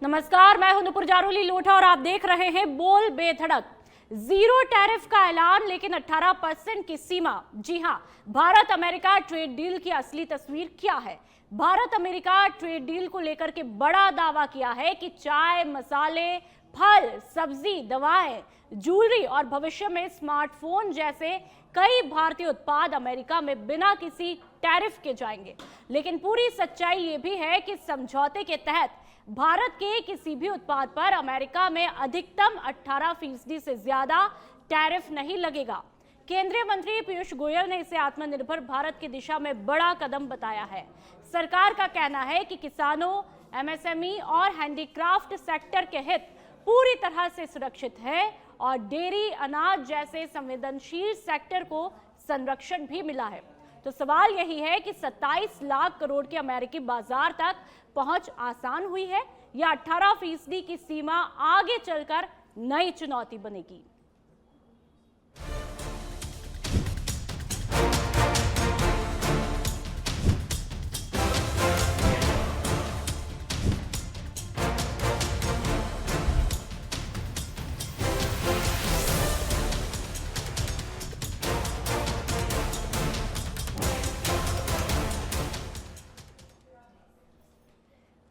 नमस्कार, मैं हूं नुपुर जारोली लोढ़ा और आप देख रहे हैं बोल बेधड़क। जीरो टैरिफ का ऐलान, लेकिन 18% की सीमा। जी हां, भारत अमेरिका ट्रेड डील की असली तस्वीर क्या है? भारत अमेरिका ट्रेड डील को लेकर के बड़ा दावा किया है कि चाय, मसाले, फल, सब्जी, दवाएं, ज्वेलरी और भविष्य में स्मार्टफोन जैसे कई भारतीय उत्पाद अमेरिका में बिना किसी टैरिफ के जाएंगे। लेकिन पूरी सच्चाई ये भी है कि समझौते के तहत भारत के किसी भी उत्पाद पर अमेरिका में अधिकतम 18% से ज्यादा टैरिफ नहीं लगेगा। केंद्रीय मंत्री पीयूष गोयल ने इसे आत्मनिर्भर भारत की दिशा में बड़ा कदम बताया है। सरकार का कहना है कि किसानों, एमएसएमई और हैंडीक्राफ्ट सेक्टर के हित पूरी तरह से सुरक्षित है और डेयरी, अनाज जैसे संवेदनशील सेक्टर को संरक्षण भी मिला है। तो सवाल यही है कि 27 लाख करोड़ के अमेरिकी बाजार तक पहुंच आसान हुई है या 18% की सीमा आगे चलकर नई चुनौती बनेगी?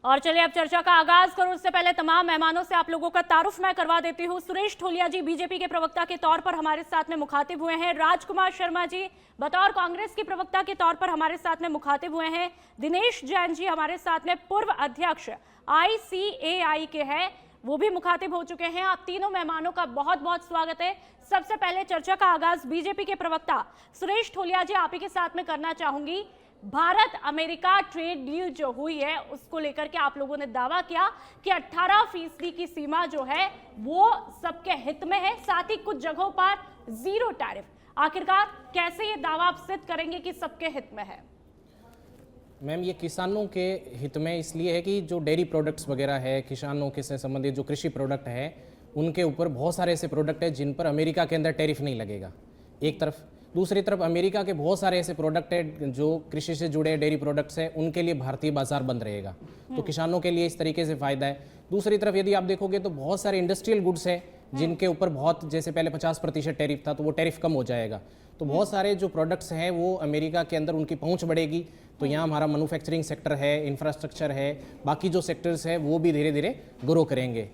और चलिए अब चर्चा का आगाज करूं, उससे पहले तमाम मेहमानों से आप लोगों का तारुफ मैं करवा देती हूं। सुरेश ढोलिया जी बीजेपी के प्रवक्ता के तौर पर हमारे साथ में मुखातिब हुए हैं। राजकुमार शर्मा जी बतौर कांग्रेस के प्रवक्ता के तौर पर हमारे साथ में मुखातिब हुए हैं। दिनेश जैन जी हमारे साथ में पूर्व अध्यक्ष ICAI के हैं, वो भी मुखातिब हो चुके हैं। आप तीनों मेहमानों का बहुत बहुत स्वागत है। सबसे पहले चर्चा का आगाज बीजेपी के प्रवक्ता सुरेश ढोलिया जी आप ही के साथ में करना चाहूंगी। भारत अमेरिका ट्रेड डील जो हुई है उसको लेकर के आप लोगों ने दावा किया कि 18% की सीमा जो है वो सबके हित में है, साथ ही कुछ जगहों पर जीरो टैरिफ। आखिरकार कैसे ये दावा आप सिद्ध करेंगे कि सबके हित में है? मैम, ये किसानों के हित में इसलिए है कि जो डेयरी प्रोडक्ट्स वगैरह है, किसानों के से संबंधित जो कृषि प्रोडक्ट है, उनके ऊपर बहुत सारे ऐसे प्रोडक्ट हैं जिन पर अमेरिका के अंदर टैरिफ नहीं लगेगा, एक तरफ। दूसरी तरफ अमेरिका के बहुत सारे ऐसे प्रोडक्ट हैं जो कृषि से जुड़े डेयरी प्रोडक्ट्स हैं, उनके लिए भारतीय बाजार बंद रहेगा, तो किसानों के लिए इस तरीके से फायदा है। दूसरी तरफ यदि आप देखोगे तो बहुत सारे इंडस्ट्रियल गुड्स हैं जिनके ऊपर बहुत, जैसे पहले 50% टैरिफ था, तो वो टैरिफ कम हो जाएगा। तो बहुत सारे जो प्रोडक्ट्स हैं वो अमेरिका के अंदर उनकी पहुंच बढ़ेगी। तो यहाँ हमारा मैन्युफैक्चरिंग सेक्टर है, इंफ्रास्ट्रक्चर है, बाकी जो सेक्टर्स है वो भी धीरे धीरे ग्रो करेंगे।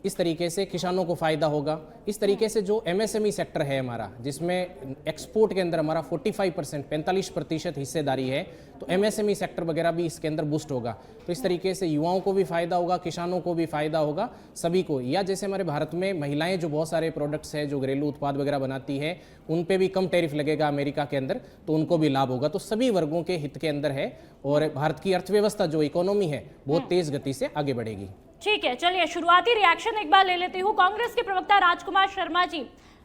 इस तरीके से किसानों को फायदा होगा। इस तरीके से जो MSME सेक्टर है हमारा, जिसमें एक्सपोर्ट के अंदर हमारा 45% हिस्सेदारी है, तो MSME सेक्टर वगैरह भी इसके अंदर बूस्ट होगा। तो इस तरीके से युवाओं को भी फायदा होगा, किसानों को भी फायदा होगा, सभी को। या जैसे हमारे भारत में महिलाएं जो बहुत सारे प्रोडक्ट्स है, जो घरेलू उत्पाद वगैरह बनाती है, उन पे भी कम टैरिफ लगेगा अमेरिका के अंदर, तो उनको भी लाभ होगा। तो सभी वर्गों के हित के अंदर है और भारत की अर्थव्यवस्था जो इकोनॉमी है बहुत तेज गति से आगे बढ़ेगी। ठीक है, चलिए शुरुआती रिएक्शन एक बार ले लेती हूँ। कांग्रेस के प्रवक्ता राजकुमार शर्मा जी,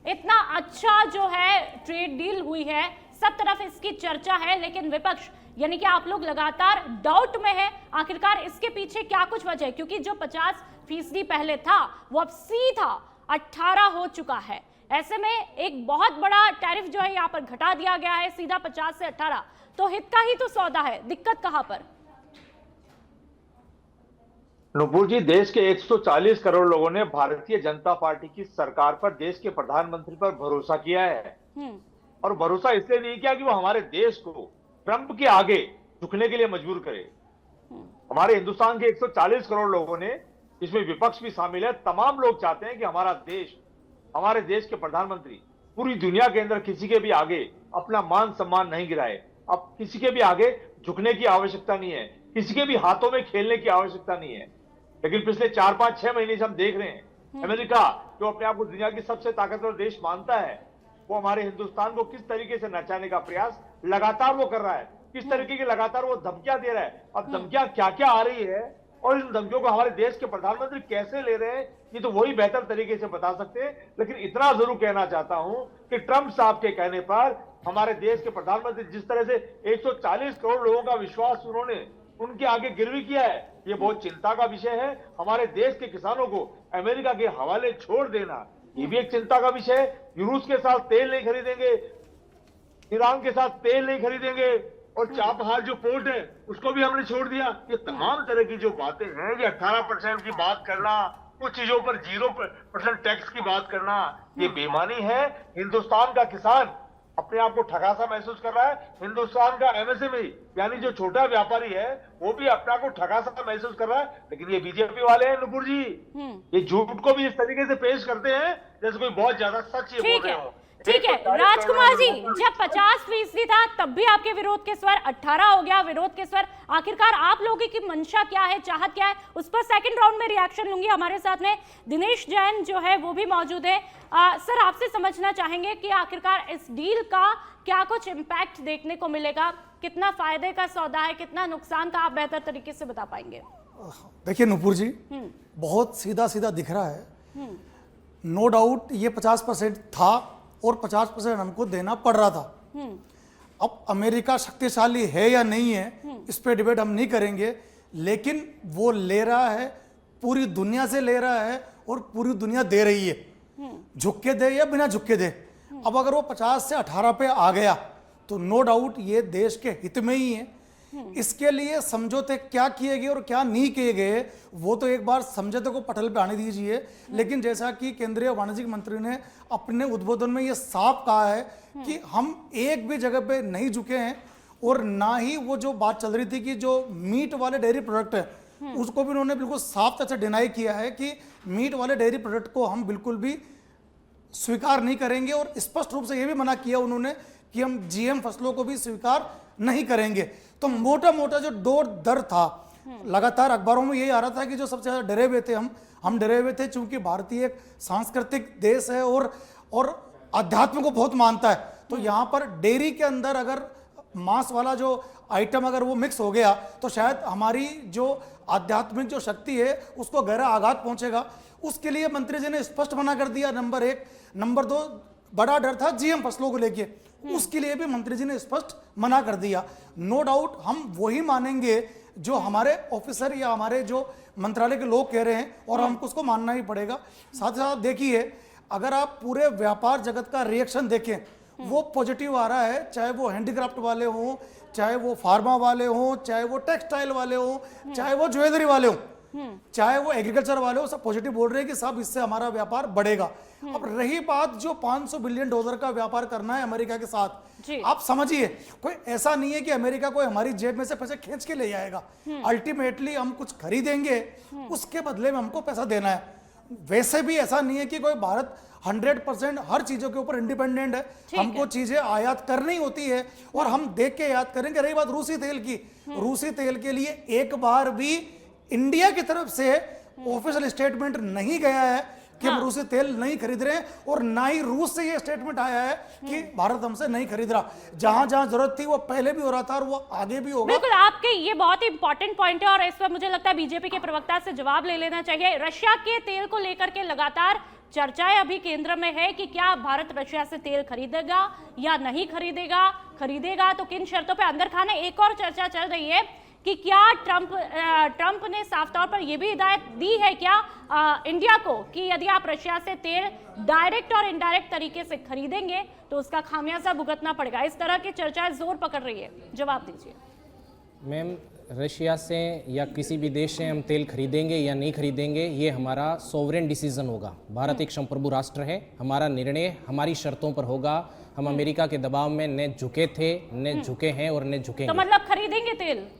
इतना अच्छा जो है ट्रेड डील हुई है, सब तरफ इसकी चर्चा है, लेकिन विपक्ष यानी कि आप लोग लगातार डाउट में है। आखिरकार इसके पीछे क्या कुछ वजह है? क्योंकि जो 50% पहले था वो अब सीधा 18 हो चुका है। ऐसे में एक बहुत बड़ा टैरिफ जो है यहाँ पर घटा दिया गया है, सीधा 50 से 18। तो हित का ही तो सौदा है, दिक्कत कहां पर? नुपुर जी, देश के 140 करोड़ लोगों ने भारतीय जनता पार्टी की सरकार पर, देश के प्रधानमंत्री पर भरोसा किया है। और भरोसा इसलिए नहीं किया कि वो हमारे देश को ट्रंप के आगे झुकने के लिए मजबूर करे। हमारे हिंदुस्तान के 140 करोड़ लोगों ने, इसमें विपक्ष भी शामिल है, तमाम लोग चाहते हैं कि हमारा देश, हमारे देश के प्रधानमंत्री पूरी दुनिया के अंदर किसी के भी आगे अपना मान सम्मान नहीं गिराए। अब किसी के भी आगे झुकने की आवश्यकता नहीं है, किसी के भी हाथों में खेलने की आवश्यकता नहीं है। लेकिन पिछले 4, 5, 6 महीने से हम देख रहे हैं अमेरिका, जो अपने आप को दुनिया की सबसे ताकतवर देश मानता है, वो हमारे हिंदुस्तान को किस तरीके से नचाने का प्रयास लगातार वो कर रहा है, किस तरीके की लगातार वो धमकियां दे रहा है। अब धमकियां क्या क्या आ रही है और इन धमकियों को हमारे देश के प्रधानमंत्री कैसे ले रहे हैं, ये तो वही बेहतर तरीके से बता सकते हैं। लेकिन इतना जरूर कहना चाहता हूं कि ट्रंप साहब के कहने पर हमारे देश के प्रधानमंत्री जिस तरह से 140 करोड़ लोगों का विश्वास उन्होंने उनके आगे गिरवी किया है, ये बहुत चिंता का विषय है। हमारे देश के किसानों को अमेरिका के हवाले छोड़ देना, ये भी एक चिंता का विषय है। रूस के साथ तेल नहीं खरीदेंगे, ईरान के साथ तेल नहीं खरीदेंगे, और चाबहार जो पोर्ट है उसको भी हमने छोड़ दिया। ये तमाम तरह की जो बातें हैं, ये 18% की बात करना, कुछ चीजों पर 0% टैक्स की बात करना, ये बेईमानी है। हिंदुस्तान का किसान अपने आप को ठगा सा महसूस कर रहा है। हिंदुस्तान का एमएसएमई यानी जो छोटा व्यापारी है वो भी अपने आप को ठगा सा महसूस कर रहा है। लेकिन ये बीजेपी वाले हैं नुपुर जी, ये झूठ को भी इस तरीके से पेश करते हैं जैसे कोई बहुत ज्यादा सच ये बोल रहे हो। ठीक है राजकुमार जी, जब 50% था तब भी आपके विरोध के स्वर 18 हो गया विरोध के स्वर। आखिरकार आप लोगों की मंशा क्या है, चाहत क्या है, उस पर सेकंड राउंड में रिएक्शन लूंगी। हमारे साथ में दिनेश जैन जो है वो भी मौजूद है। सर, आपसे समझना चाहेंगे कि आखिरकार इस डील का क्या कुछ इम्पैक्ट देखने को मिलेगा, कितना फायदे का सौदा है, कितना नुकसान का, आप बेहतर तरीके से बता पाएंगे। देखिए नुपुर जी, बहुत सीधा सीधा दिख रहा है। नो डाउट ये 50% था और 50% हमको देना पड़ रहा था। अब अमेरिका शक्तिशाली है या नहीं है इस पे डिबेट हम नहीं करेंगे, लेकिन वो ले रहा है, पूरी दुनिया से ले रहा है और पूरी दुनिया दे रही है, झुक के दे या बिना झुक के दे। अब अगर वो 50 से 18 पे आ गया तो नो डाउट ये देश के हित में ही है। इसके लिए समझौते क्या किए गए और क्या नहीं किए गए वो तो एक बार समझौते को पटल पे आने दीजिए। लेकिन जैसा कि केंद्रीय वाणिज्य मंत्री ने अपने उद्बोधन में ये साफ कहा है कि हम एक भी जगह पे नहीं झुके हैं, और ना ही वो जो बात चल रही थी कि जो मीट वाले डेयरी प्रोडक्ट है उसको भी उन्होंने बिल्कुल साफ तरह से डिनाई किया है कि मीट वाले डेयरी प्रोडक्ट को हम बिल्कुल भी स्वीकार नहीं करेंगे। और स्पष्ट रूप से ये भी मना किया उन्होंने कि हम जीएम फसलों को भी स्वीकार नहीं करेंगे। तो मोटा मोटा जो दौर दर था, लगातार अखबारों में यही आ रहा था कि जो सबसे ज्यादा डरे हुए थे हम डरे हुए थे, चूंकि भारतीय एक सांस्कृतिक देश है और अध्यात्म को बहुत मानता है। तो यहाँ पर डेयरी के अंदर अगर मांस वाला जो आइटम अगर वो मिक्स हो गया तो शायद हमारी जो आध्यात्मिक जो शक्ति है उसको गहरा आघात पहुंचेगा। उसके लिए मंत्री जी ने स्पष्ट मना कर दिया, नंबर 1। नंबर 2, बड़ा डर था जीएम फसलों को लेके, उसके लिए भी मंत्री जी ने स्पष्ट मना कर दिया। नो डाउट हम वही मानेंगे जो हमारे ऑफिसर या हमारे जो मंत्रालय के लोग कह रहे हैं, और हमको उसको मानना ही पड़ेगा। साथ ही साथ देखिए, अगर आप पूरे व्यापार जगत का रिएक्शन देखें वो पॉजिटिव आ रहा है, चाहे वो हैंडीक्राफ्ट वाले हों, चाहे वो फार्मा वाले हों, चाहे वो टेक्सटाइल वाले हों, चाहे वो ज्वेलरी वाले हों, चाहे वो एग्रीकल्चर वाले हो, सब पॉजिटिव बोल रहे हैं कि सब इससे हमारा व्यापार बढ़ेगा। अब रही बात जो $500 बिलियन का व्यापार करना है अमेरिका के साथ, आप समझिए कोई ऐसा नहीं है कि अमेरिका कोई हमारी जेब में से पैसे खींच के ले जाएगा। अल्टीमेटली हम कुछ खरीदेंगे, उसके बदले में हमको पैसा देना है। वैसे भी ऐसा नहीं है कि कोई भारत 100% हर चीजों के ऊपर इंडिपेंडेंट है, हमको चीजें आयात करनी होती है और हम देख के आयात करेंगे। रही बात रूसी तेल की, रूसी तेल के लिए एक बार भी इंडिया की तरफ से ऑफिशियल स्टेटमेंट नहीं गया है कि हम रूसी तेल नहीं खरीद रहे हैं, और ना ही रूस से ये स्टेटमेंट आया है कि भारत हमसे नहीं खरीद रहा। जहां जहां जरूरत थी वो पहले भी हो रहा था और वो आगे भी होगा। बिल्कुल, आपके ये बहुत ही इंपॉर्टेंट पॉइंट है और इस पर मुझे लगता है बीजेपी के प्रवक्ता से जवाब ले लेना चाहिए। रशिया के तेल को लेकर के लगातार चर्चाएं अभी केंद्र में है कि क्या भारत रशिया से तेल खरीदेगा या नहीं खरीदेगा तो किन शर्तों पर। अंदर खाने एक और चर्चा चल रही है कि क्या ट्रंप ने साफ तौर पर यह भी हिदायत दी है क्या इंडिया को कि यदि आप रशिया से तेल डायरेक्ट और इनडायरेक्ट तरीके से खरीदेंगे तो उसका खामियाजा भुगतना पड़ेगा। इस तरह की चर्चाएं जोर पकड़ रही है, जवाब दीजिए। मैम, रशिया से या किसी भी देश से हम तेल खरीदेंगे या नहीं खरीदेंगे ये हमारा सोवरेन डिसीजन होगा। भारत एक संप्रभु राष्ट्र है, हमारा निर्णय हमारी शर्तों पर होगा। हम अमेरिका के दबाव में न झुके थे, न झुके हैं और न झुकेंगे। तो मतलब खरीदेंगे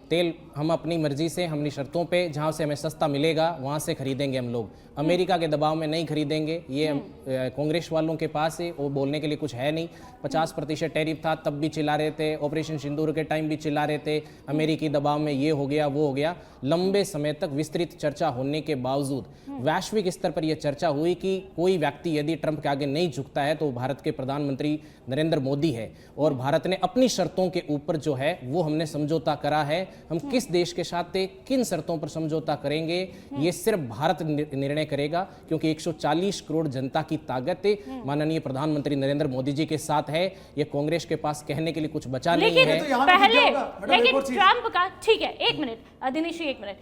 तेल हम अपनी मर्जी से, अपनी शर्तों पे, जहां से हमें सस्ता मिलेगा वहां से खरीदेंगे हम लोग। अमेरिका के दबाव में नहीं खरीदेंगे। ये कांग्रेस वालों के पास है, वो बोलने के लिए कुछ है नहीं। 50% टैरिफ था तब भी चिल्ला रहे थे, ऑपरेशन सिंदूर के टाइम भी चिल्ला रहे थे अमेरिकी दबाव में ये हो गया वो हो गया। लंबे समय तक विस्तृत चर्चा होने के बावजूद वैश्विक स्तर पर यह चर्चा हुई कि कोई व्यक्ति यदि ट्रंप के आगे नहीं झुकता है तो भारत के प्रधानमंत्री नरेंद्र मोदी है, और भारत ने अपनी शर्तों के ऊपर जो है वो हमने समझौता करा है। हम किस देश के साथ किन शर्तों पर समझौता करेंगे ये सिर्फ भारत निर्णय करेगा, क्योंकि 140 करोड़ जनता की ताकत माननीय प्रधानमंत्री नरेंद्र मोदी जी के साथ है। ये कांग्रेस के पास कहने के लिए कुछ बचा नहीं है। लेकिन ट्रंप का, ठीक है, एक मिनट दिनेश जी, एक मिनट,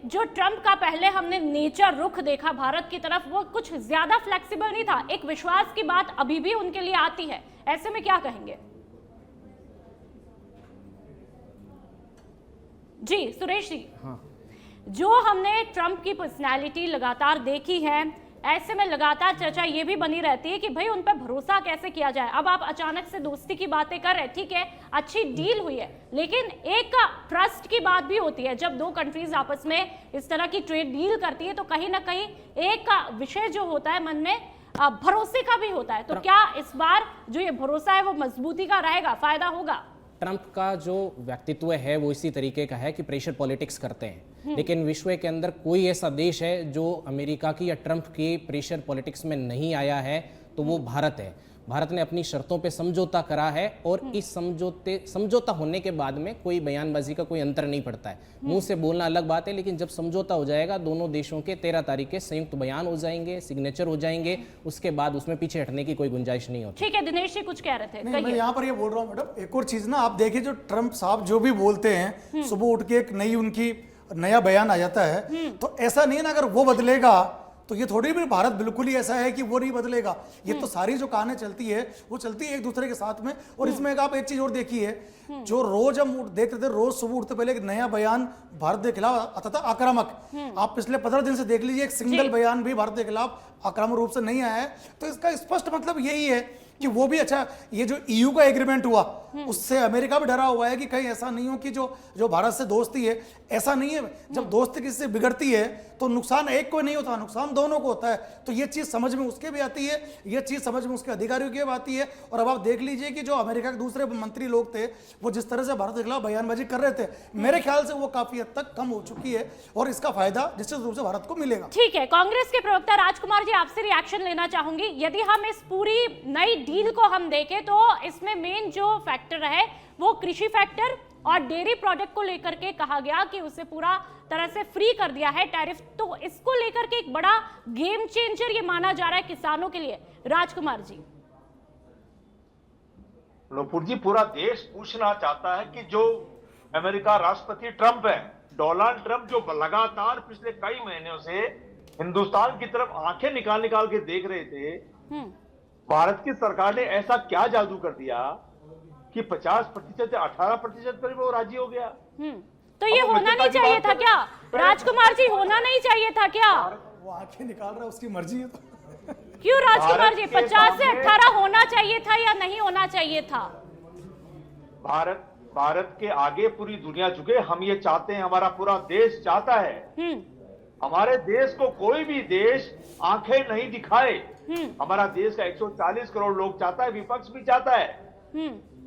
जो ट्रंप का पहले हमने नेचर रुख देखा भारत की तरफ, वो कुछ ज्यादा फ्लेक्सिबल नहीं था। एक विश्वास की बात अभी भी उनके लिए आती है, ऐसे में क्या कहेंगे? जी सुरेश जी, हाँ, जो हमने ट्रंप की पर्सनैलिटी लगातार देखी है, ऐसे में लगातार चर्चा ये भी बनी रहती है कि भाई उन पर भरोसा कैसे किया जाए। अब आप अचानक से दोस्ती की बातें कर रहे, ठीक है, अच्छी डील हुई है, लेकिन एक ट्रस्ट की बात भी होती है। जब दो कंट्रीज आपस में इस तरह की ट्रेड डील करती है तो कहीं ना कहीं एक विषय जो होता है मन में भरोसे का भी होता है। तो क्या इस बार जो ये भरोसा है वो मजबूती का रहेगा, फायदा होगा? ट्रंप का जो व्यक्तित्व है वो इसी तरीके का है कि प्रेशर पॉलिटिक्स करते हैं, लेकिन विश्व के अंदर कोई ऐसा देश है जो अमेरिका की या ट्रंप की प्रेशर पॉलिटिक्स में नहीं आया है तो वो भारत है। भारत ने अपनी शर्तों पे समझौता करा है और इस समझौता होने के बाद में कोई बयानबाजी का कोई अंतर नहीं पड़ता है। मुंह से बोलना अलग बात है, लेकिन जब समझौता हो जाएगा दोनों देशों के 13 तारीख के संयुक्त बयान हो जाएंगे, सिग्नेचर हो जाएंगे, उसके बाद उसमें पीछे हटने की कोई गुंजाइश नहीं होती। ठीक है, दिनेश जी कुछ कह रहे थे, नहीं, मैं यहाँ पर ये बोल रहा हूँ मैडम, एक और चीज ना, आप देखिए जो ट्रंप साहब जो भी बोलते हैं, सुबह उठ के एक नया बयान आ जाता है, तो ऐसा नहीं है ना, अगर वो बदलेगा तो ये थोड़ी भी भारत बिल्कुल ही ऐसा है कि वो नहीं बदलेगा। ये तो सारी जो कहानी चलती है वो चलती है एक दूसरे के साथ में। और इसमें आप एक चीज और देखिए, जो रोज हम देखते थे, रोज सुबह उठते पहले एक नया बयान भारत के खिलाफ आता था, आक्रामक। आप पिछले 15 दिन से देख लीजिए, एक सिंगल बयान भी भारत के खिलाफ आक्रामक रूप से नहीं आया है। तो इसका स्पष्ट मतलब यही है कि वो भी अच्छा, ये जो EU का एग्रीमेंट हुआ उससे अमेरिका भी डरा हुआ है कि कहीं ऐसा नहीं हो कि जो भारत से दोस्ती है, ऐसा नहीं है। जब दोस्ती किसी से बिगड़ती है तो नुकसान एक को नहीं होता, नुकसान दोनों को होता है। तो ये चीज समझ में उसके भी आती है, ये चीज समझ में उसके अधिकारियों की भी आती है। और अब आप देख लीजिए कि जो अमेरिका के दूसरे मंत्री लोग थे वो जिस तरह से भारत के खिलाफ बयानबाजी कर रहे थे, मेरे ख्याल से वो काफी हद तक कम हो चुकी है और इसका फायदा निश्चित रूप से भारत को मिलेगा। ठीक है, कांग्रेस के प्रवक्ता राजकुमार जी आपसे रिएक्शन लेना चाहूंगी। यदि हम इस पूरी नई डील को हम देखें तो इसमें मेन जो फैक्टर है वो कृषि फैक्टर और डेयरी प्रोडक्ट को लेकर के कहा गया कि उसे पूरा तरह से फ्री कर दिया है टैरिफ। तो इसको लेकर के एक बड़ा गेम चेंजर ये माना जा रहा है किसानों के लिए। राजकुमार जी। नूपुर जी, पूरा देश पूछना चाहता है कि जो अमेरिका राष्ट्रपति ट्रंप है, डोनाल्ड ट्रंप, जो लगातार पिछले कई महीनों से हिंदुस्तान की तरफ आंखें निकाल निकाल के देख रहे थे, भारत की सरकार ने ऐसा क्या जादू कर दिया कि 50% से 18% पर वो राजी हो गया। तो ये होना नहीं चाहिए था क्या राजकुमार जी? होना नहीं चाहिए था क्या? वो आंखें निकाल रहा है, उसकी मर्जी है। तो क्यों राजकुमार जी, 50 से 18 होना चाहिए था या नहीं होना चाहिए था? भारत के आगे पूरी दुनिया झुके, हम ये चाहते हैं, हमारा पूरा देश चाहता है, हमारे देश को कोई भी देश आंखें नहीं दिखाए। हमारा देश का 140 करोड़ लोग चाहता है, विपक्ष भी चाहता है,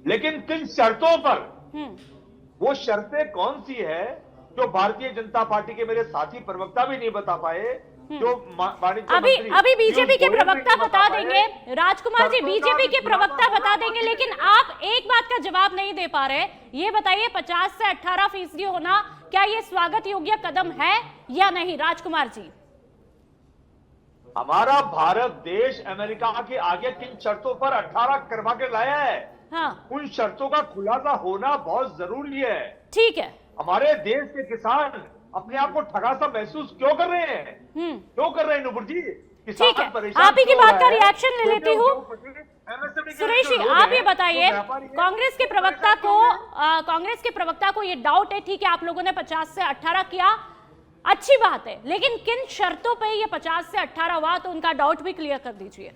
लेकिन किन शर्तों पर? वो शर्तें कौन सी है जो भारतीय जनता पार्टी के मेरे साथी प्रवक्ता भी नहीं बता पाए, जो वाणिज्य अभी बीजेपी के प्रवक्ता बता देंगे। राजकुमार जी, बीजेपी के प्रवक्ता बता देंगे, लेकिन आप एक बात का जवाब नहीं दे पा रहे। ये बताइए, 50 से 18% होना क्या ये स्वागत योग्य कदम है या नहीं? राजकुमार जी। हमारा भारत देश अमेरिका के आगे किन शर्तों पर 18 करवा के लाया है, उन शर्तों का खुलासा होना बहुत जरूरी है। ठीक है। हमारे देश के किसान अपने आप को ठगा सा महसूस क्यों कर रहे हैं? क्यों कर रहे हैं नुपुर जी? ठीक है, आप ही की बात का रिएक्शन ले लेती हूँ। सुरेश जी, आप ये बताइए, कांग्रेस के प्रवक्ता को ये डाउट है, ठीक है, आप लोगों ने 50 से 18 किया, अच्छी बात है, लेकिन किन शर्तों पे ये 50 से 18 हुआ, तो उनका डाउट भी क्लियर कर दीजिए।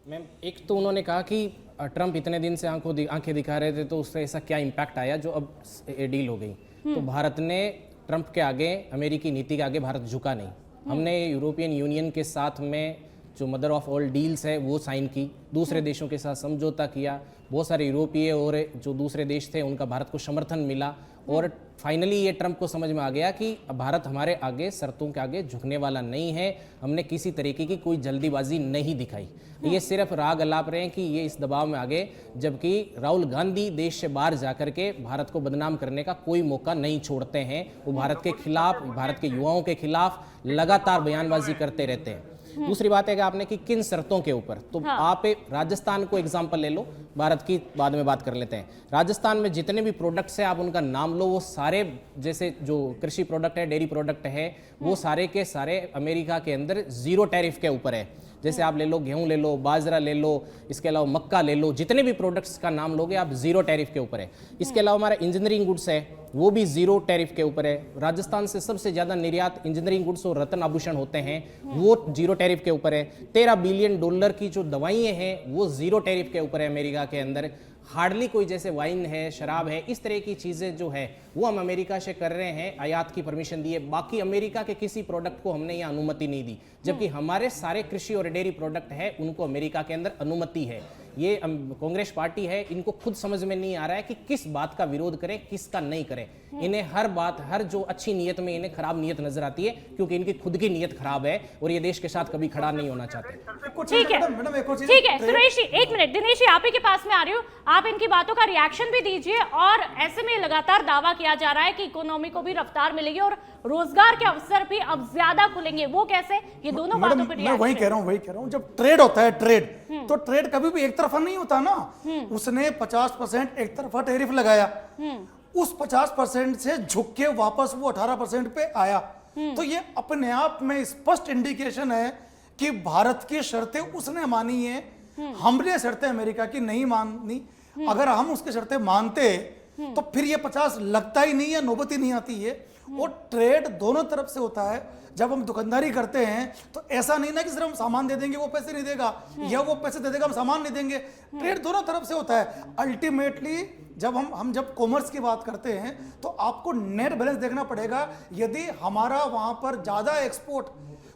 मैम, एक तो उन्होंने कहा कि ट्रंप इतने दिन से आंखें दिखा रहे थे, तो उससे ऐसा क्या इम्पैक्ट आया जो अब डील हो गई। तो भारत ने ट्रंप के आगे, अमेरिकी नीति के आगे भारत झुका नहीं। हमने यूरोपियन यूनियन के साथ में जो मदर ऑफ ऑल डील्स है वो साइन की, दूसरे देशों के साथ समझौता किया, बहुत सारे यूरोपीय और जो दूसरे देश थे उनका भारत को समर्थन मिला, और फाइनली ये ट्रंप को समझ में आ गया कि भारत हमारे आगे, शर्तों के आगे झुकने वाला नहीं है। हमने किसी तरीके की कोई जल्दीबाजी नहीं दिखाई। ये सिर्फ राग अलाप रहे हैं कि ये इस दबाव में आ गए, जबकि राहुल गांधी देश से बाहर जाकर के भारत को बदनाम करने का कोई मौका नहीं छोड़ते हैं। वो भारत के खिलाफ, भारत के युवाओं के खिलाफ लगातार बयानबाजी करते रहते हैं। दूसरी बात है कि आपने कि किन शर्तों के ऊपर, तो आप राजस्थान को एग्जांपल ले लो, भारत की बाद में बात कर लेते हैं। राजस्थान में जितने भी प्रोडक्ट्स हैं, आप उनका नाम लो, वो सारे, जैसे जो कृषि प्रोडक्ट है, डेयरी प्रोडक्ट है, वो सारे के सारे अमेरिका के अंदर 0 टैरिफ के ऊपर है। जैसे आप ले लो गेहूं ले लो, बाजरा ले लो, इसके अलावा मक्का ले लो, जितने भी प्रोडक्ट्स का नाम लोगे आप जीरो टैरिफ के ऊपर है। इसके अलावा हमारा इंजीनियरिंग गुड्स है वो भी जीरो टैरिफ के ऊपर है। राजस्थान से सबसे ज्यादा निर्यात इंजीनियरिंग गुड्स और रत्न आभूषण होते हैं वो जीरो टैरिफ के ऊपर है। $13 बिलियन की जो दवाइयां हैं वो जीरो टैरिफ के ऊपर है अमेरिका के अंदर। हार्डली कोई जैसे वाइन है, शराब है, इस तरह की चीज़ें जो है वो हम अमेरिका से कर रहे हैं, आयात की परमिशन दी है। बाकी अमेरिका के किसी प्रोडक्ट को हमने यहाँ अनुमति नहीं दी, जबकि हमारे सारे कृषि और डेयरी प्रोडक्ट है उनको अमेरिका के अंदर अनुमति है। ये कांग्रेस पार्टी है, इनको खुद समझ में नहीं आ रहा है कि किस बात का विरोध करें, किसका नहीं करें। इन्हें हर बात, हर जो अच्छी नीयत में इन्हें खराब नीयत नजर आती है, क्योंकि इनकी खुद की नीयत खराब है और ये देश के साथ कभी खड़ा नहीं होना चाहते। ठीक है, ठीक है सुरेश जी, एक मिनट, दिनेश जी आप ही के पास में आ रही हूँ, आप इनकी बातों का रिएक्शन भी दीजिए। और ऐसे में लगातार दावा किया जा रहा है कि इकोनॉमी को भी रफ्तार मिलेगी और रोजगार के अवसर भी अब ज्यादा खुलेंगे, वो कैसे? ये दोनों बातों पर मैं वही कह रहा हूँ, जब ट्रेड होता है ट्रेड, तो ट्रेड कभी भी एक तरफा नहीं होता ना। उसने 50% एक तरफा टैरिफ लगाया, उस 50% से झुक के वापस वो 18% पे आया। तो ये अपने आप में स्पष्ट इंडिकेशन है कि भारत की शर्तें उसने मानी है, हमने शर्तें अमेरिका की नहीं मानी। अगर हम उसकी शर्तें मानते तो फिर ये 50 लगता ही नहीं है, नौबत ही नहीं आती है। और ट्रेड दोनों तरफ से होता है। जब हम दुकानदारी करते हैं तो ऐसा नहीं ना कि सिर्फ हम सामान दे देंगे वो पैसे नहीं देगा, या वो पैसे दे देगा हम सामान नहीं देंगे। ट्रेड दोनों तरफ से होता है। अल्टीमेटली जब हम जब कॉमर्स की बात करते हैं तो आपको नेट बैलेंस देखना पड़ेगा। यदि हमारा वहां पर ज्यादा एक्सपोर्ट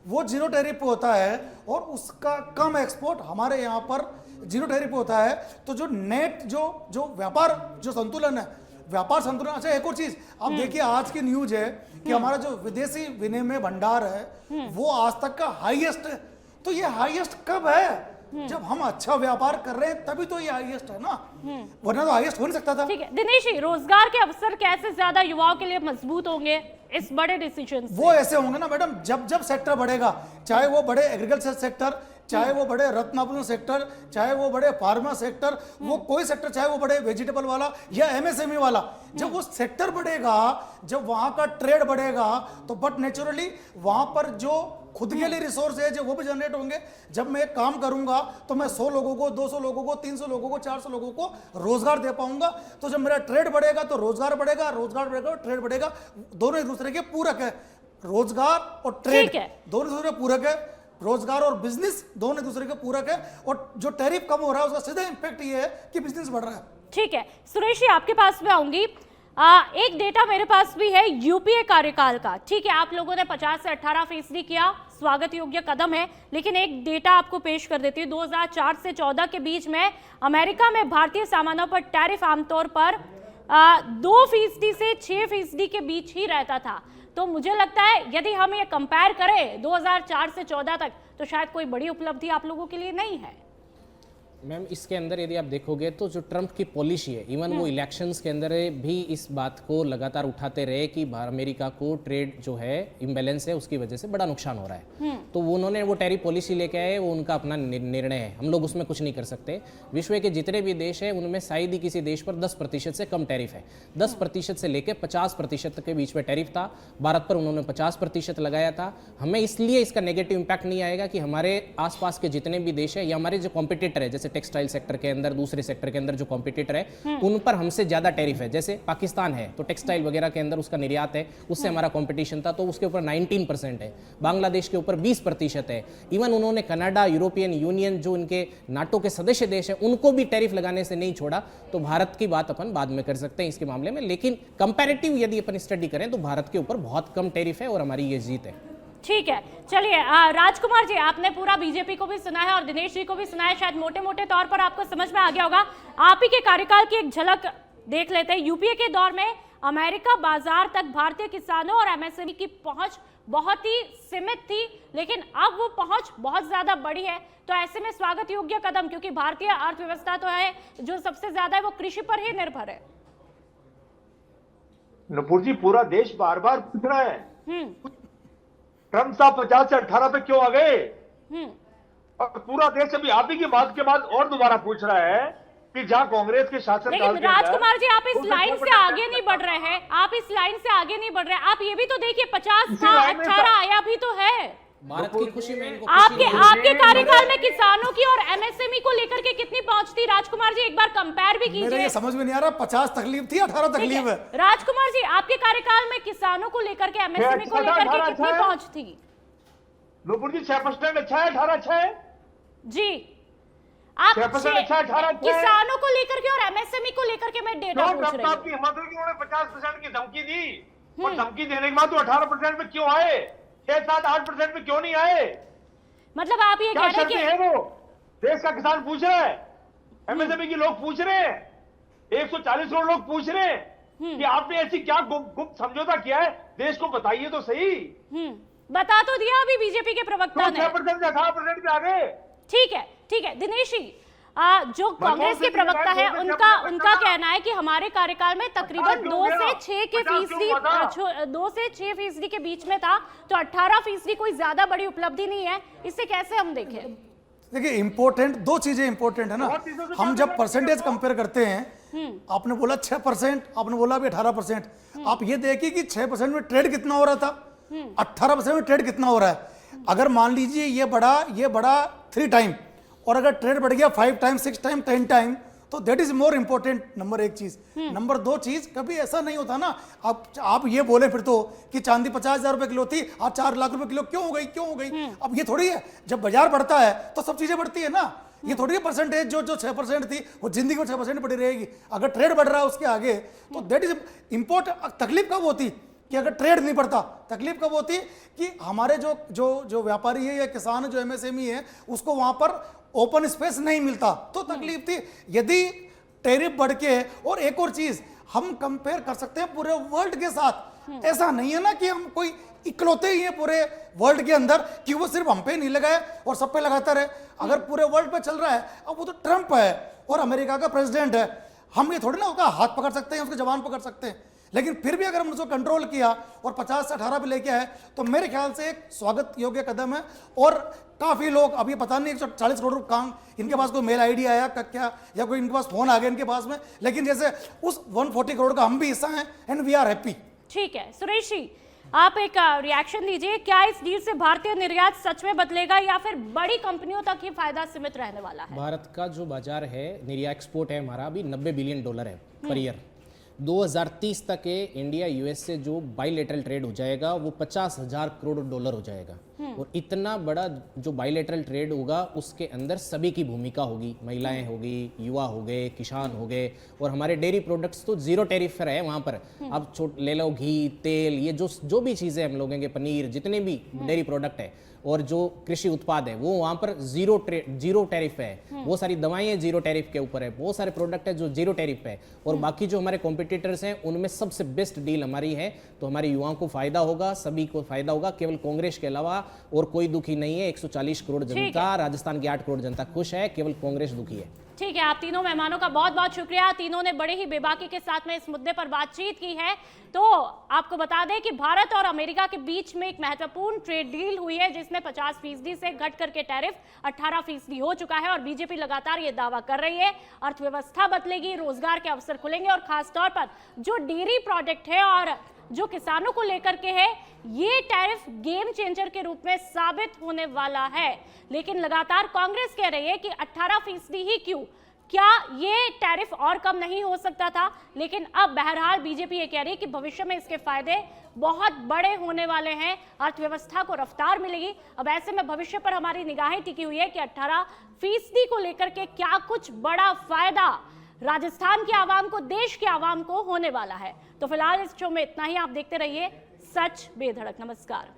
वो जीरो टैरिफ पे होता है और उसका कम एक्सपोर्ट हमारे यहाँ पर जीरो टैरिफ पे होता है, तो जो नेट जो व्यापार जो संतुलन है, व्यापार संतुलन। अच्छा एक और चीज आप देखिए, आज की न्यूज है कि हमारा जो विदेशी विनिमय भंडार है वो आज तक का हाईएस्ट है। तो ये हाईएस्ट कब है? जब हम अच्छा व्यापार कर रहे हैं तभी तो ये हाईएस्ट है ना, वरना तो हाईएस्ट हो नहीं सकता था। ठीक है दिनेश जी, रोजगार के अवसर कैसे ज्यादा युवाओं के लिए मजबूत होंगे इस बड़े डिसीजन से? वो ऐसे होंगे ना मैडम, जब सेक्टर बढ़ेगा, चाहे वो बड़े एग्रीकल्चर सेक्टर, चाहे वो बड़े रत्नापुर सेक्टर, चाहे वो बड़े फार्मा सेक्टर, वो कोई सेक्टर, चाहे वो बड़े वेजिटेबल वाला या एमएसएमई वाला, जब वो सेक्टर बढ़ेगा, जब वहां का ट्रेड बढ़ेगा, तो बट नेचुरली वहां पर जो खुद के लिए रिसोर्स है जो वो भी जनरेट होंगे। जब मैं एक काम करूंगा तो मैं 100 लोगों को, 200 लोगों को, 300 लोगों को, 400 लोगों को रोजगार दे पाऊंगा। तो जब मेरा ट्रेड बढ़ेगा तो रोजगार बढ़ेगा, रोजगार बढ़ेगा और ट्रेड बढ़ेगा। दोनों एक दूसरे के पूरक है। रोजगार और ट्रेड दोनों दूसरे के पूरक है। रोजगार और बिजनेस दोनों एक दूसरे के पूरक है। और जो टैरिफ कम हो रहा है उसका सीधा इंपैक्ट ये है कि बिजनेस बढ़ रहा है। ठीक है सुरेश जी, आपके पास में आऊंगी। एक डेटा मेरे पास भी है यूपीए कार्यकाल का। ठीक है, आप लोगों ने 50 से 18% किया, स्वागत योग्य कदम है। लेकिन एक डेटा आपको पेश कर देती हूँ। 2004 से 14 के बीच में अमेरिका में भारतीय सामानों पर टैरिफ आमतौर पर 2% से 6% के बीच ही रहता था। तो मुझे लगता है यदि हम ये कंपेयर करें 2004 से 14 तक, तो शायद कोई बड़ी उपलब्धि आप लोगों के लिए नहीं है। मैम इसके अंदर यदि आप देखोगे तो जो ट्रंप की पॉलिसी है, इवन वो इलेक्शंस के अंदर भी इस बात को लगातार उठाते रहे कि अमेरिका को ट्रेड जो है इम्बैलेंस है उसकी वजह से बड़ा नुकसान हो रहा है। तो उन्होंने वो टैरिफ पॉलिसी लेके आए, वो उनका अपना निर्णय है, हम लोग उसमें कुछ नहीं कर सकते। विश्व के जितने भी देश हैं उनमें शायद ही किसी देश पर 10% से कम टैरिफ है। 10% से लेकर 50% के बीच में टैरिफ था। भारत पर उन्होंने 50% लगाया था। हमें इसलिए इसका नेगेटिव इंपैक्ट नहीं आएगा कि हमारे आसपास के जितने भी देश है या हमारे जो कॉम्पिटिटर है, जैसे टेक्सटाइल सेक्टर के अंदर, दूसरे सेक्टर के अंदर जो कॉम्पिटिटर है उन पर हमसे ज्यादा टैरिफ है। जैसे पाकिस्तान है तो टेक्सटाइल वगैरह के अंदर उसका निर्यात है, उससे हमारा कंपटीशन था तो उसके ऊपर 19% है। बांग्लादेश के ऊपर 20% है। इवन उन्होंने कनाडा, यूरोपियन यूनियन जो इनके नाटो के सदस्य देश है उनको भी टैरिफ लगाने से नहीं छोड़ा। तो भारत की बात अपन बाद में कर सकते हैं इसके मामले में, लेकिन कंपैरेटिव यदि अपन स्टडी करें तो भारत के ऊपर बहुत कम टैरिफ है और हमारी ये जीत है। ठीक है, चलिए राजकुमार जी, आपने पूरा बीजेपी को भी सुना है और दिनेश जी को भी सुना है, शायद मोटे मोटे तौर पर आपको समझ में आ गया होगा। आप ही के कार्यकाल की एक झलक देख लेते हैं। यूपीए के दौर में अमेरिका बाजार तक भारतीय किसानों और एमएसएमई की पहुंच बहुत ही सीमित थी, लेकिन अब वो पहुंच बहुत ज्यादा बड़ी है। तो ऐसे में स्वागत योग्य कदम, क्योंकि भारतीय अर्थव्यवस्था तो है जो सबसे ज्यादा है वो कृषि पर ही निर्भर है। नुपुर जी, पूरा देश बार बार पूछ रहा है ट्रंप साहब 50 से 18 पे क्यों आ गए, और पूरा देश अभी आप ही की बात के बाद और दोबारा पूछ रहा है कि जहां कांग्रेस के शासन, लेकिन राजकुमार जी आप इस लाइन से आगे नहीं बढ़ रहे हैं। आप इस लाइन से आगे नहीं बढ़ रहे। आप ये भी तो देखिए 50 था, 18 आया भी तो है। भारत की खुशी में इनको आपके कार्यकाल में किसानों की और एमएसएमई को लेकर के कितनी पहुंच थी राजकुमार जी, एक बार कंपेयर भी मेरे कीजिए। ये समझ में नहीं आ रहा, 50 तकलीफ थी, 18 तकलीफ है। राजकुमार जी, आपके कार्यकाल में किसानों को लेकर के, एमएसएमई को लेकर के कितनी पहुंच थी? नूपुर जी 6% अच्छा है, 18 जी आप 6% अच्छा है, 18 किसानों को लेकर के और एमएसएमई को लेकर के मैं डेटा पूछ रही हूँ। आपकी हिम्मत होगी, उन्होंने 50% की धमकी दी और धमकी देने के बाद तो 18% पे क्यों आए, 6-7-8% पे क्यों नहीं आए? मतलब आप ये कह रहे हैं कि वो देश का किसान पूछ रहा है, एमएसएमई के लोग पूछ रहे हैं, 140 करोड़ लोग पूछ रहे हैं कि आपने ऐसी क्या गुप्त समझौता किया है, देश को बताइए तो सही। बता तो दिया अभी बीजेपी के प्रवक्ता ने, 6% से 18% पे आ गए। ठीक है दिनेश जी, जो कांग्रेस के प्रवक्ता है उनका कहना है कि हमारे कार्यकाल में तकरीबन 2 से 6 फीसदी के बीच में था, तो 18% कोई ज्यादा बड़ी उपलब्धि नहीं है। इसे कैसे हम देखें? देखिए इंपॉर्टेंट दो चीजें इंपॉर्टेंट है ना, हम जब परसेंटेज कंपेयर करते हैं, आपने बोला 6%, आपने बोला अभी 18%, आप ये देखिए कि 6% में ट्रेड कितना हो रहा था, 18% में ट्रेड कितना हो रहा है। अगर मान लीजिए ये बड़ा 3 टाइम, और अगर ट्रेड बढ़ गया 5 टाइम, 6 टाइम, 10 टाइम, तो that is more important. Number 1 चीज। नंबर 2 चीज, कभी ऐसा नहीं होता ना, आप ये बोले फिर तो कि चांदी 50,000 रुपए किलो थी, आज 4 लाख रुपए किलो क्यों हो गई? अब ये थोड़ी है, जब बाजार बढ़ता है तो सब चीजें बढ़ती है ना, ये थोड़ी है परसेंटेज जो 6% थी वो जिंदगी में 6% बढ़ी रहेगी। अगर ट्रेड बढ़ रहा है उसके आगे, तो दैट इज इंपॉर्टेंट। तकलीफ कब होती कि अगर ट्रेड नहीं बढ़ता, तकलीफ कब होती कि हमारे जो व्यापारी है या किसान जो एमएसएमई है उसको वहां पर ओपन स्पेस नहीं मिलता, तो तकलीफ थी। यदि टैरिफ बढ़ के, और एक और चीज हम कंपेयर कर सकते हैं पूरे वर्ल्ड के साथ, ऐसा नहीं है ना कि हम कोई इकलौते ही हैं पूरे वर्ल्ड के अंदर कि वो सिर्फ हम पे नहीं लगाए और सब पे लगाता रहे। अगर पूरे वर्ल्ड पे चल रहा है, अब वो तो ट्रंप है और अमेरिका का प्रेसिडेंट है, हम ये थोड़ी ना उसका हाथ पकड़ सकते हैं, उसकी जबान पकड़ सकते हैं। लेकिन फिर भी अगर हमने उसको कंट्रोल किया और 50 से 18 पे लेके आए, तो मेरे ख्याल से एक स्वागत योग्य कदम है। और काफी लोग, अब ये पता नहीं 140 करोड़ काम, इनके पास कोई मेल आईडी आया क्या, या कोई इनके पास फोन आ गया इनके पास में, लेकिन जैसे उस 140 करोड़ का हम भी हिस्सा हैं, एंड वी आर हैप्पी। ठीक है सुरेश जी, आप एक रिएक्शन दीजिए, क्या इस डील से भारतीय निर्यात सच में बदलेगा या फिर बड़ी कंपनियों तक ही फायदा सीमित रहने वाला है? भारत का जो बाजार है, निर्यात एक्सपोर्ट है हमारा अभी $90 बिलियन है पर ईयर। 2030 तक के इंडिया यूएस से जो बाइलेटरल ट्रेड हो जाएगा वो $50,000 करोड़ हो जाएगा। और इतना बड़ा जो बाइलेटरल ट्रेड होगा उसके अंदर सभी की भूमिका होगी, महिलाएं होगी, युवा हो गए, किसान हो गए, और हमारे डेयरी प्रोडक्ट्स तो 0 टैरिफ है वहाँ पर। अब ले लो घी, तेल, ये जो भी चीज़ें हम लोगों के, पनीर, जितने भी डेयरी प्रोडक्ट है और जो कृषि उत्पाद है वो वहाँ पर जीरो टैरिफ है। वो सारी दवाएं 0 टैरिफ के ऊपर है, बहुत सारे प्रोडक्ट है जो 0 टैरिफ है। और बाकी जो हमारे कॉम्पिटिटर्स हैं उनमें सबसे बेस्ट डील हमारी है। तो हमारे युवाओं को फायदा होगा, सभी को फायदा होगा, केवल कांग्रेस के अलावा और कोई दुखी नहीं है। 140 करोड़ जनता, राजस्थान की 8 करोड़ जनता खुश है, केवल कांग्रेस दुखी है। ठीक है, आप तीनों मेहमानों का बहुत बहुत शुक्रिया। तीनों ने बड़े ही बेबाकी के साथ में इस मुद्दे पर बातचीत की है। तो आपको बता दें कि भारत और अमेरिका के बीच में एक महत्वपूर्ण ट्रेड डील हुई है जिसमें 50% से घट करके टैरिफ 18% हो चुका है। और बीजेपी लगातार ये दावा कर रही है अर्थव्यवस्था बदलेगी, रोजगार के अवसर खुलेंगे, और खासतौर पर जो डेयरी प्रोडक्ट है और जो किसानों को लेकर के है, ये टैरिफ गेम चेंजर के रूप में साबित होने वाला है। लेकिन लगातार कांग्रेस कह रही है कि 18% ही क्यों, क्या ये टैरिफ और कम नहीं हो सकता था? लेकिन अब बहरहाल बीजेपी ये कह रही है कि भविष्य में इसके फायदे बहुत बड़े होने वाले हैं, अर्थव्यवस्था को रफ्तार मिलेगी। अब ऐसे में भविष्य पर हमारी निगाहें टिकी हुई है कि 18% को लेकर के क्या कुछ बड़ा फायदा राजस्थान के आवाम को, देश के आवाम को होने वाला है। तो फिलहाल इस शो में इतना ही। आप देखते रहिए सच बेधड़क। नमस्कार।